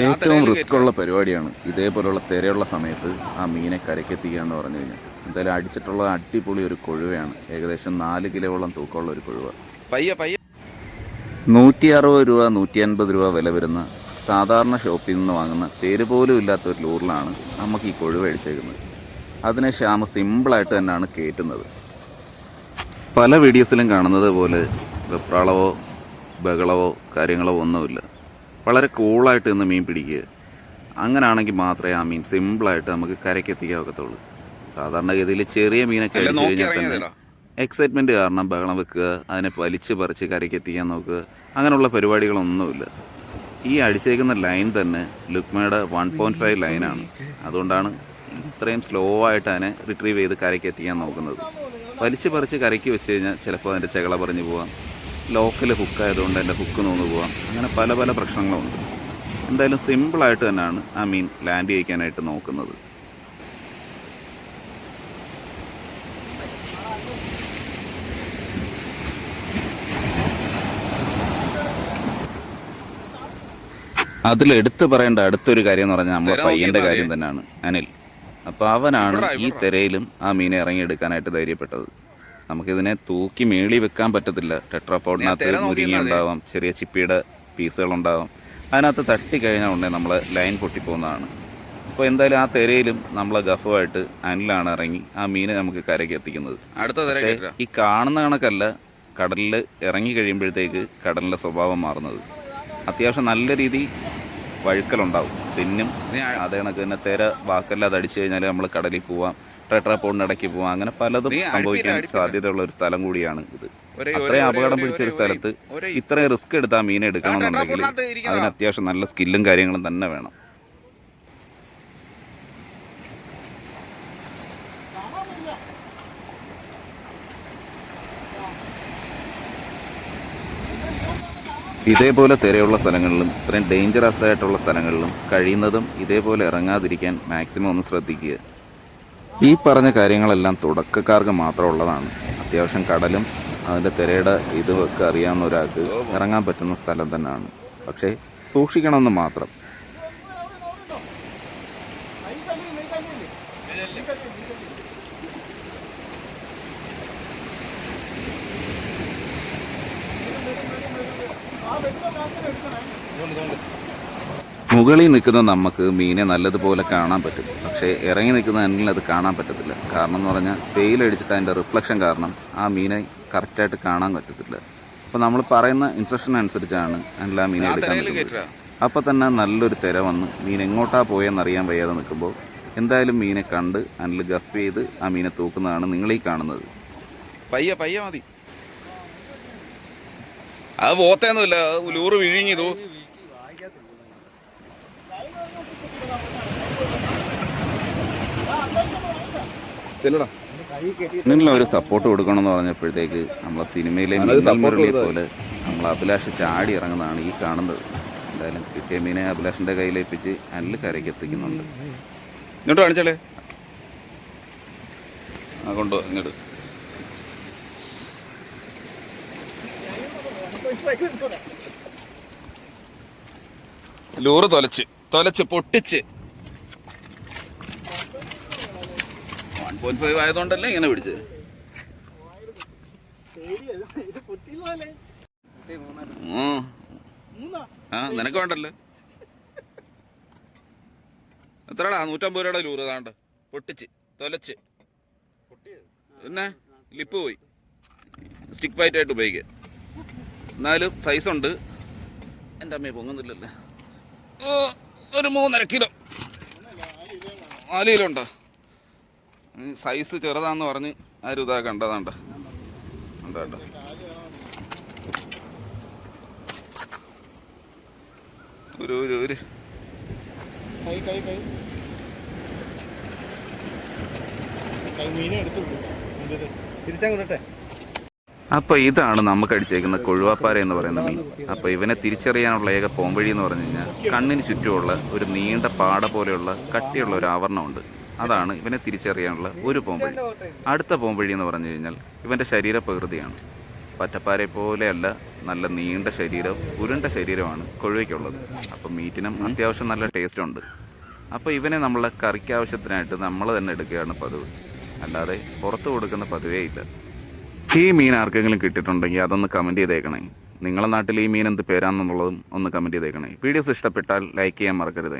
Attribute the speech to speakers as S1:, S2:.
S1: ഏറ്റവും റിസ്ക് ഉള്ള പരിപാടിയാണ് ഇതേപോലുള്ള തിരയുള്ള സമയത്ത് ആ മീനെ കരക്കെത്തിക്കുക എന്ന് പറഞ്ഞു കഴിഞ്ഞാൽ. എന്തായാലും അടിച്ചിട്ടുള്ള അടിപൊളി ഒരു കൊഴുവയാണ്. ഏകദേശം 4 കിലോളം തൂക്കമുള്ള ഒരു കൊഴുവ. 160 രൂപ 150 രൂപ വില വരുന്ന സാധാരണ ഷോപ്പിൽ നിന്ന് വാങ്ങുന്ന പേര് പോലും ഇല്ലാത്ത ഒരു ലൂറിലാണ് നമുക്ക് ഈ കൊഴുവ അടിച്ചേക്കുന്നത്. അതിനെ ശ്യാമ സിമ്പിളായിട്ട് തന്നെയാണ് കയറ്റുന്നത്. പല വീഡിയോസിലും കാണുന്നത് പോലെ വെപ്രാളവോ ബഹളവോ കാര്യങ്ങളോ ഒന്നുമില്ല. വളരെ കൂളായിട്ട് നിന്ന് മീൻ പിടിക്കുക. അങ്ങനെയാണെങ്കിൽ മാത്രമേ ആ മീൻ സിമ്പിളായിട്ട് നമുക്ക് കരയ്ക്കെത്തിക്കാൻ ഒക്കത്തുള്ളൂ. സാധാരണഗതിയിൽ ചെറിയ മീനൊക്കെ അടിച്ചു കഴിഞ്ഞാൽ തന്നെ എക്സൈറ്റ്മെൻറ്റ് കാരണം ബഹളം വെക്കുക, അതിനെ വലിച്ച് പറിച്ച് കരയ്ക്കെത്തിക്കാൻ നോക്കുക, അങ്ങനെയുള്ള പരിപാടികളൊന്നുമില്ല. ഈ അടിച്ചേക്കുന്ന ലൈൻ തന്നെ ലുക്മയുടെ 1.5 ലൈനാണ്. അതുകൊണ്ടാണ് ഇത്രയും സ്ലോ ആയിട്ട് അതിനെ റിട്രീവ് ചെയ്ത് കരയ്ക്കെത്തിക്കാൻ നോക്കുന്നത്. വലിച്ച് പറിച്ച് കരയ്ക്ക് വെച്ച് കഴിഞ്ഞാൽ ചിലപ്പോൾ അതിൻ്റെ ചെകള പറഞ്ഞു പോകാം, ലോക്കൽ ഹുക്കായതുകൊണ്ട് എൻ്റെ ഹുക്ക് നോന്ന് പോകാം, അങ്ങനെ പല പല പ്രശ്നങ്ങളുണ്ട്. എന്തായാലും സിമ്പിളായിട്ട് തന്നെയാണ് ആ മീൻ ലാൻഡ് ചെയ്യിക്കാനായിട്ട് നോക്കുന്നത്. അതിലെടുത്ത് പറയേണ്ട അടുത്തൊരു കാര്യം എന്ന് പറഞ്ഞാൽ നമ്മളെ പയ്യൻ്റെ കാര്യം തന്നെയാണ്, അനിൽ. അപ്പോൾ അവനാണ് ഈ തിരയിലും ആ മീനെ ഇറങ്ങിയെടുക്കാനായിട്ട് ധൈര്യപ്പെട്ടത്. നമുക്കിതിനെ തൂക്കി മേളി വെക്കാൻ പറ്റത്തില്ല. ടെട്രാപോഡിനകത്ത് മുരിങ്ങ ഉണ്ടാവാം, ചെറിയ ചിപ്പിയുടെ പീസുകളുണ്ടാവാം. അതിനകത്ത് തട്ടിക്കഴിഞ്ഞാൽ ഉടനെ നമ്മൾ ലൈൻ പൊട്ടിപ്പോകുന്നതാണ്. അപ്പോൾ എന്തായാലും ആ തിരയിലും നമ്മളെ ഗഫുമായിട്ട് അനിലാണ് ഇറങ്ങി ആ മീനെ നമുക്ക് കരയ്ക്ക് എത്തിക്കുന്നത്. പക്ഷേ ഈ കാണുന്ന കണക്കല്ല കടലിൽ ഇറങ്ങി കഴിയുമ്പോഴത്തേക്ക് കടലിൻ്റെ സ്വഭാവം മാറുന്നത്. അത്യാവശ്യം നല്ല രീതി വഴുക്കലുണ്ടാവും, പിന്നും അതേ കണക്ക് തന്നെ തിര വാക്കല്ലാതെ അടിച്ചു കഴിഞ്ഞാൽ നമ്മൾ കടലിൽ പോവാം, ടെട്രാപോഡിന് ഇടയ്ക്ക് പോവാം, അങ്ങനെ പലതും സംഭവിക്കാൻ സാധ്യതയുള്ള ഒരു സ്ഥലം കൂടിയാണ് ഇത്. അത്രയും അപകടം പിടിച്ചൊരു സ്ഥലത്ത് ഇത്രയും റിസ്ക് എടുത്ത് ആ മീനെ എടുക്കണമെന്നുണ്ടെങ്കിൽ അതിന് അത്യാവശ്യം നല്ല സ്കില്ലും കാര്യങ്ങളും തന്നെ വേണം. ഇതേപോലെ തിരയുള്ള സ്ഥലങ്ങളിലും ഇത്രയും ഡേഞ്ചറസ് ആയിട്ടുള്ള സ്ഥലങ്ങളിലും കഴിയുന്നതും ഇതേപോലെ ഇറങ്ങാതിരിക്കാൻ മാക്സിമം ഒന്ന് ശ്രദ്ധിക്കുക. ഈ പറഞ്ഞ കാര്യങ്ങളെല്ലാം തുടക്കക്കാർക്ക് മാത്രമുള്ളതാണ്. അത്യാവശ്യം കടലും അതിൻ്റെ തിരയുടെ ഇതുമൊക്കെ അറിയാവുന്ന ഒരാൾക്ക് ഇറങ്ങാൻ പറ്റുന്ന സ്ഥലം തന്നെയാണ്. പക്ഷേ സൂക്ഷിക്കണമെന്ന് മാത്രം. മുകളിൽ നിൽക്കുന്ന നമുക്ക് മീനെ നല്ലതുപോലെ കാണാൻ പറ്റും, പക്ഷേ ഇറങ്ങി നിൽക്കുന്ന അനിലിന് അത് കാണാൻ പറ്റത്തില്ല. കാരണം എന്ന് പറഞ്ഞാൽ വെയിലടിച്ചിട്ട് അതിൻ്റെ റിഫ്ലക്ഷൻ കാരണം ആ മീനെ കറക്റ്റായിട്ട് കാണാൻ പറ്റത്തില്ല. അപ്പോൾ നമ്മൾ പറയുന്ന ഇൻസ്ട്രക്ഷൻ അനുസരിച്ചാണ് അനിൽ ആ മീനെ എടുക്കാൻ പറ്റുന്നത്. അപ്പോൾ തന്നെ നല്ലൊരു തിര വന്ന് മീൻ എങ്ങോട്ടാണ് പോയെന്നറിയാൻ വയ്യാതെ നിൽക്കുമ്പോൾ എന്തായാലും മീനെ കണ്ട് അനിൽ ഗഫ് ചെയ്ത് ആ മീനെ തൂക്കുന്നതാണ് നിങ്ങളീ കാണുന്നത്.
S2: പയ്യ മതി, അത് പോത്തേന്നുമില്ല, ലൂറ് വിഴിഞ്ഞിതു.
S1: നിങ്ങൾ ഒരു സപ്പോർട്ട് കൊടുക്കണമെന്ന് പറഞ്ഞപ്പോഴത്തേക്ക് നമ്മളെ സിനിമയിലെ മുരളിയെ പോലെ നമ്മൾ അഭിലാഷ് ചാടി ഇറങ്ങുന്നതാണ് ഈ കാണുന്നത്. എന്തായാലും കിട്ടിയ മീനെ അഭിലാഷിൻ്റെ കയ്യിലേൽപ്പിച്ച് അനിൽ കരയ്ക്ക് എത്തിക്കുന്നുണ്ട്.
S2: ഇങ്ങോട്ട് കാണിച്ചാലേ, ആ കൊണ്ടോ ഇങ്ങോട്ട്. ലൂറ് തൊലച്ച് പൊട്ടിച്ച് 1.5 ആയതുകൊണ്ടല്ലേ ഇങ്ങനെ പിടിച്ചത്. ആ നിനക്ക് വേണ്ടല്ലേ? എത്രടാ? 150 രൂപയുടെ ലൂറ് താണ്ട് പൊട്ടിച്ച് തൊലച്ച്. പിന്നെ ലിപ്പ് പോയി, സ്റ്റിക്ക് ബൈറ്റായിട്ട് ഉപയോഗിക്കുക. എന്നാലും സൈസുണ്ട്. എൻ്റെ അമ്മയെ പൊങ്ങുന്നില്ലല്ലേ. ഒരു 3.5 കിലോ 4 കിലോ ഉണ്ടോ? സൈസ് ചെറുതാന്ന് പറഞ്ഞ് ആരും ഇതാ കണ്ടതാണ്ട. എന്താണ്ട ഒരു
S1: അപ്പോൾ ഇതാണ് നമുക്ക് അടിച്ചേക്കുന്ന കൊഴുവാപ്പാര എന്ന് പറയുന്ന മീൻ. അപ്പോൾ ഇവനെ തിരിച്ചറിയാനുള്ള ഏക പോംവഴി എന്ന് പറഞ്ഞു കഴിഞ്ഞാൽ കണ്ണിന് ചുറ്റുമുള്ള ഒരു നീണ്ട പാട പോലെയുള്ള കട്ടിയുള്ള ഒരു ആവരണമുണ്ട്. അതാണ് ഇവനെ തിരിച്ചറിയാനുള്ള ഒരു പോംവഴി. അടുത്ത പോംവഴി എന്ന് പറഞ്ഞു കഴിഞ്ഞാൽ ഇവൻ്റെ ശരീരപ്രകൃതിയാണ്. പറ്റപ്പാരെ പോലെയല്ല, നല്ല നീണ്ട ശരീരം, ഉരുണ്ട ശരീരമാണ് കൊഴുവയ്ക്കുള്ളത്. അപ്പം മീറ്റിനും അത്യാവശ്യം നല്ല ടേസ്റ്റുണ്ട്. അപ്പോൾ ഇവനെ നമ്മളെ കറിക്ക് ആവശ്യത്തിനായിട്ട് നമ്മൾ തന്നെ എടുക്കുകയാണ് പതിവ്, അല്ലാതെ പുറത്ത് കൊടുക്കുന്ന പതിവേ ഇല്ല. ഈ മീൻ ആർക്കെങ്കിലും കിട്ടിയിട്ടുണ്ടെങ്കിൽ അതൊന്ന് കമൻറ്റ് ചെയ്തേക്കണേ. നിങ്ങളുടെ നാട്ടിൽ ഈ മീൻ എന്ത് പേരാണെന്നുള്ളതും ഒന്ന് കമൻറ്റ് ചെയ്തേക്കണേ. വീഡിയോസ് ഇഷ്ടപ്പെട്ടാൽ ലൈക്ക് ചെയ്യാൻ മറക്കരുത്.